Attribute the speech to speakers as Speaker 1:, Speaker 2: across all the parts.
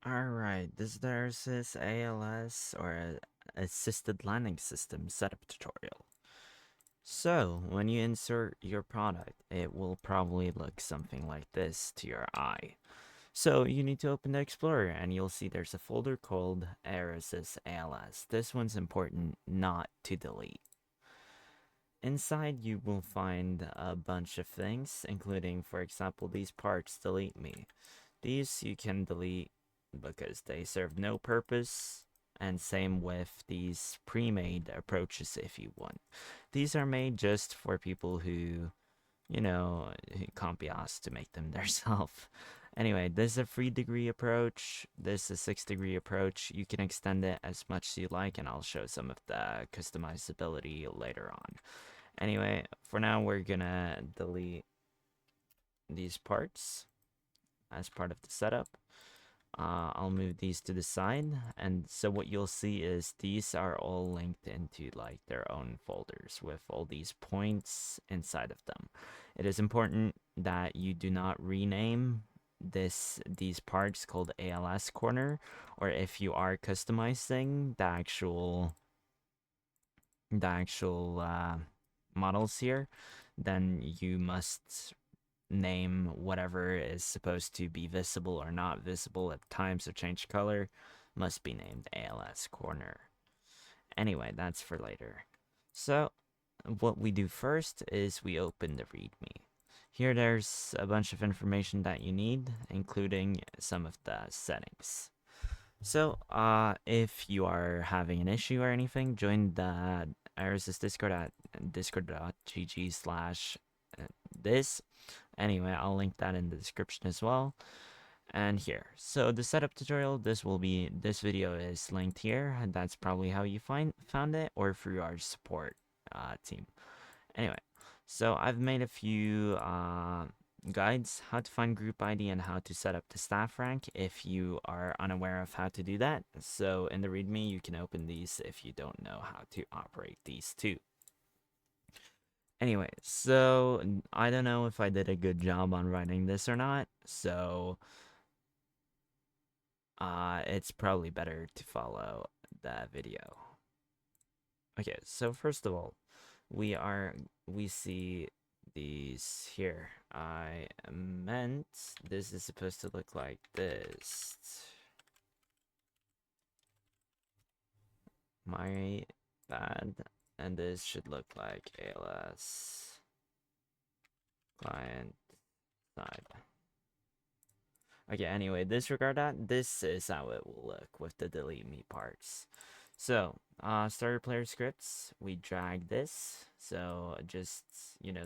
Speaker 1: Alright, this is the AeroSys ALS or Assisted Landing System setup tutorial. So, when you insert your product, it will probably look something like this to your eye. So, you need to open the Explorer and you'll see there's a folder called AeroSys ALS. This one's important not to delete. Inside, you will find a bunch of things, including, for example, these parts, delete me. These you can delete because they serve no purpose, and same with these pre-made approaches if you want. These are made just for people who can't be asked to make them themselves. Anyway, this is a 3-degree approach. This is a 6-degree approach. You can extend it as much as you like, and I'll show some of the customizability later on. Anyway, for now, we're gonna delete these parts as part of the setup. I'll move these to the side, and so what you'll see is these are all linked into like their own folders with all these points inside of them. It is important that you do not rename these parts called ALS corner, or if you are customizing the actual models here, then you must name whatever is supposed to be visible or not visible at times of change color must be named ALS corner. Anyway, that's for later. So, what we do first is we open the README. Here there's a bunch of information that you need, including some of the settings. So, if you are having an issue or anything, join the AeroSys Discord at discord.gg/this. Anyway, I'll link that in the description as well. And here. So the setup tutorial, this video is linked here, and that's probably how you found it, or through our support team. Anyway, so I've made a few guides how to find group ID and how to set up the staff rank if you are unaware of how to do that. So in the README, you can open these if you don't know how to operate these too. Anyway, so I don't know if I did a good job on writing this or not, so it's probably better to follow the video. Okay, so first of all, we see these here. I meant this is supposed to look like this. My bad. And this should look like ALS client side. Okay, anyway, disregard that. This is how it will look with the delete me parts. So, starter player scripts, we drag this. So just,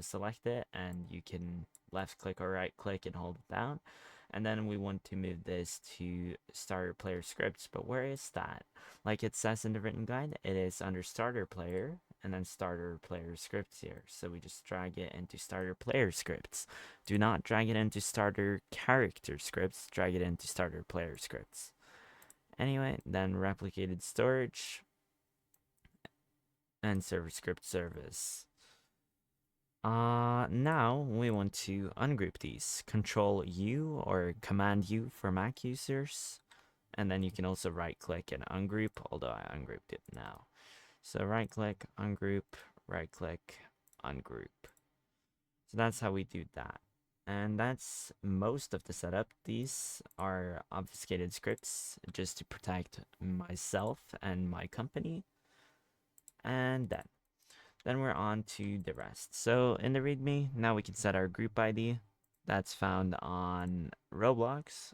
Speaker 1: select it, and you can left click or right click and hold it down. And then we want to move this to starter player scripts, but where is that? Like it says in the written guide, it is under starter player and then starter player scripts here. So we just drag it into starter player scripts. Do not drag it into starter character scripts, drag it into starter player scripts. Anyway, then replicated storage and server script service. Now we want to ungroup these. Control U or Command U for Mac users. And then you can also right click and ungroup, although I ungrouped it now. So right click, ungroup, right click, ungroup. So that's how we do that. And that's most of the setup. These are obfuscated scripts just to protect myself and my company. And then we're on to the rest. So in the README, now we can set our group ID. That's found on Roblox.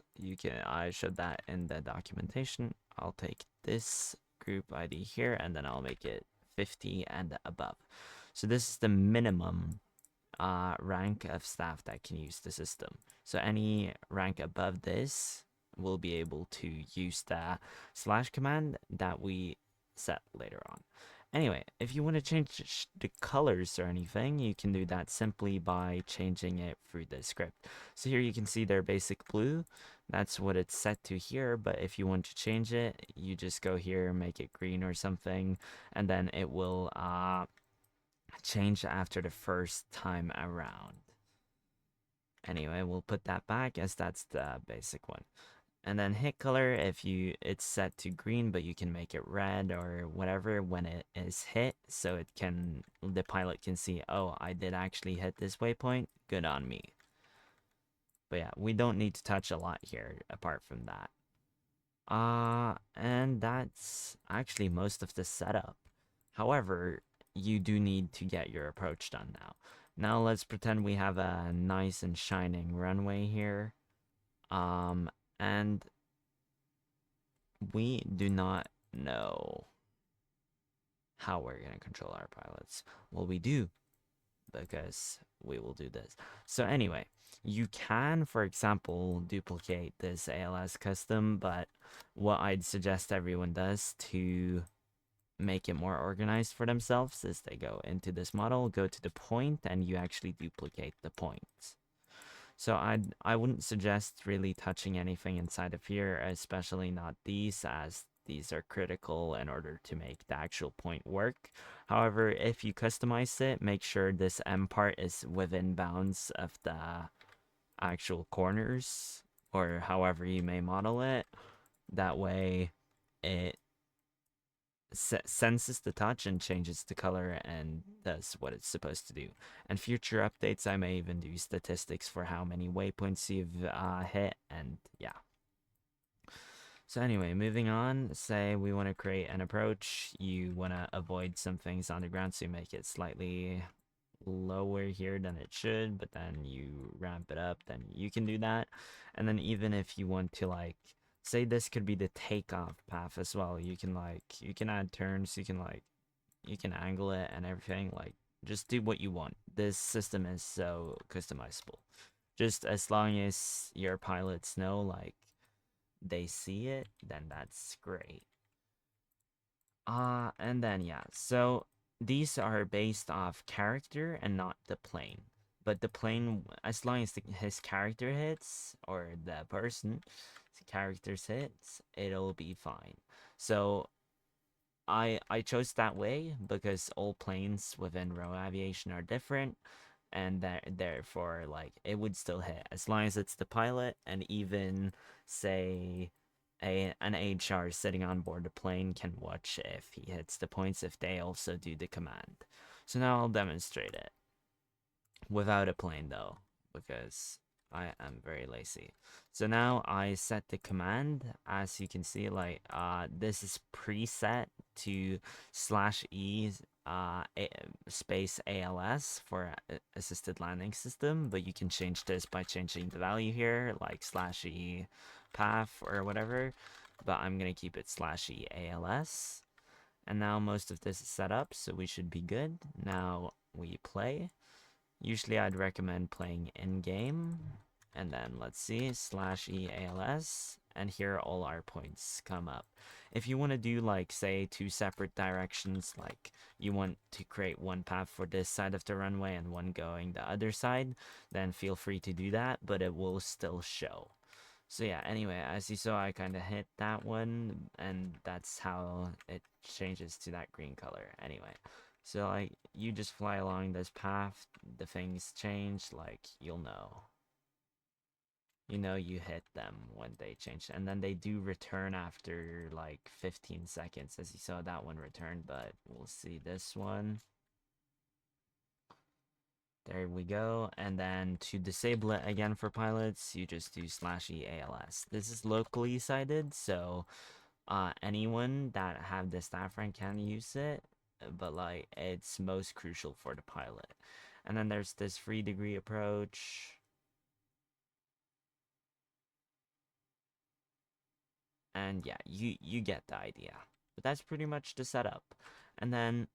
Speaker 1: I showed that in the documentation. I'll take this group ID here and then I'll make it 50 and above. So this is the minimum rank of staff that can use the system. So any rank above this will be able to use the / command that we set later on. Anyway, if you want to change the colors or anything, you can do that simply by changing it through the script. So here you can see their basic blue. That's what it's set to here, but if you want to change it, you just go here, make it green or something, and then it will change after the first time around. Anyway, we'll put that back as that's the basic one. And then hit color, if it's set to green, but you can make it red or whatever when it is hit, so the pilot can see, oh, I did actually hit this waypoint, good on me. But yeah, we don't need to touch a lot here apart from that. And that's actually most of the setup. However, you do need to get your approach done now. Now let's pretend we have a nice and shining runway here. And we do not know how we're going to control our pilots. Well, we do, because we will do this. So anyway, you can, for example, duplicate this ALS custom, but what I'd suggest everyone does to make it more organized for themselves is they go into this model, go to the point, and you actually duplicate the points. So I wouldn't suggest really touching anything inside of here, especially not these, as these are critical in order to make the actual point work. However, if you customize it, make sure this M part is within bounds of the actual corners, or however you may model it. That way it senses the touch and changes the color and does what it's supposed to do. And future updates, I may even do statistics for how many waypoints you've hit, and yeah. So anyway, moving on, say we want to create an approach. You want to avoid some things on the ground, so you make it slightly lower here than it should, but then you ramp it up, then you can do that. And then even if you want to, like, say this could be the takeoff path as well, you can add turns, you can angle it and everything, like, just do what you want. This system is so customizable. Just as long as your pilots know, like, they see it, then that's great. And then yeah, so these are based off character and not the plane. But the plane, as long as his character hits, or the person's character's hits, it'll be fine. So I chose that way because all planes within row aviation are different, and therefore, like, it would still hit as long as it's the pilot. And even say an HR sitting on board the plane can watch if he hits the points, if they also do the command. So now I'll demonstrate it without a plane though, because I am very lazy. So now I set the command. As you can see, like, this is preset to /E space ALS for assisted landing system, but you can change this by changing the value here, like /E path or whatever, but I'm gonna keep it /E ALS. And now most of this is set up, so we should be good. Now we play. Usually I'd recommend playing in-game, and then let's see, /EALS, and here all our points come up. If you want to do, like, say, 2 separate directions, like you want to create one path for this side of the runway and one going the other side, then feel free to do that, but it will still show. So yeah, anyway, as you saw, I kind of hit that one, and that's how it changes to that green color. Anyway, so, like, you just fly along this path, the things change, like, you'll know. You know you hit them when they change, and then they do return after, like, 15 seconds, as you saw that one return, but we'll see this one. There we go. And then to disable it again for pilots, you just do /EALS. This is locally sighted, so anyone that have the staff rank can use it, but, like, it's most crucial for the pilot. And then there's this 3-degree approach. And yeah, you get the idea. But that's pretty much the setup. And then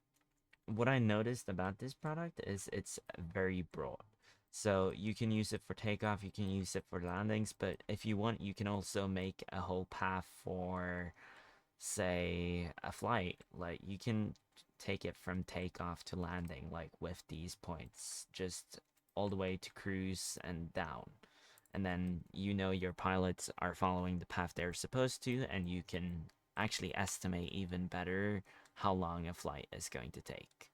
Speaker 1: what I noticed about this product is it's very broad. So you can use it for takeoff, you can use it for landings, but if you want, you can also make a whole path for, say, a flight. Like, you can take it from takeoff to landing, like, with these points, just all the way to cruise and down. And then you know your pilots are following the path they're supposed to, and you can actually estimate even better how long a flight is going to take.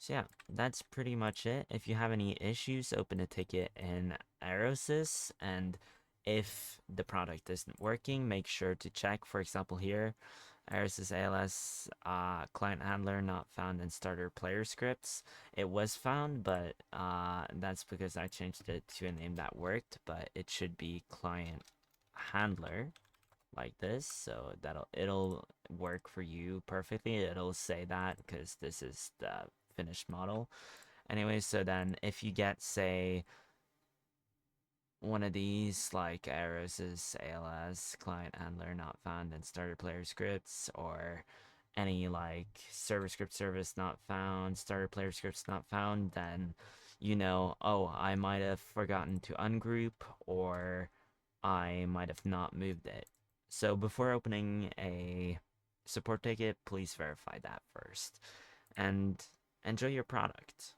Speaker 1: So yeah, that's pretty much it. If you have any issues, open a ticket in AeroSys, and if the product isn't working, make sure to check. For example, here, AeroSys ALS client handler not found in starter player scripts. It was found, but that's because I changed it to a name that worked. But it should be client handler like this, so it'll work for you perfectly. It'll say that because this is the finished model. Anyway, so then if you get, say, one of these, like AeroSys ALS client handler not found in starter player scripts, or any like server script service not found, starter player scripts not found, then you know, oh, I might have forgotten to ungroup, or I might have not moved it. So before opening a support ticket, please verify that first. And enjoy your product.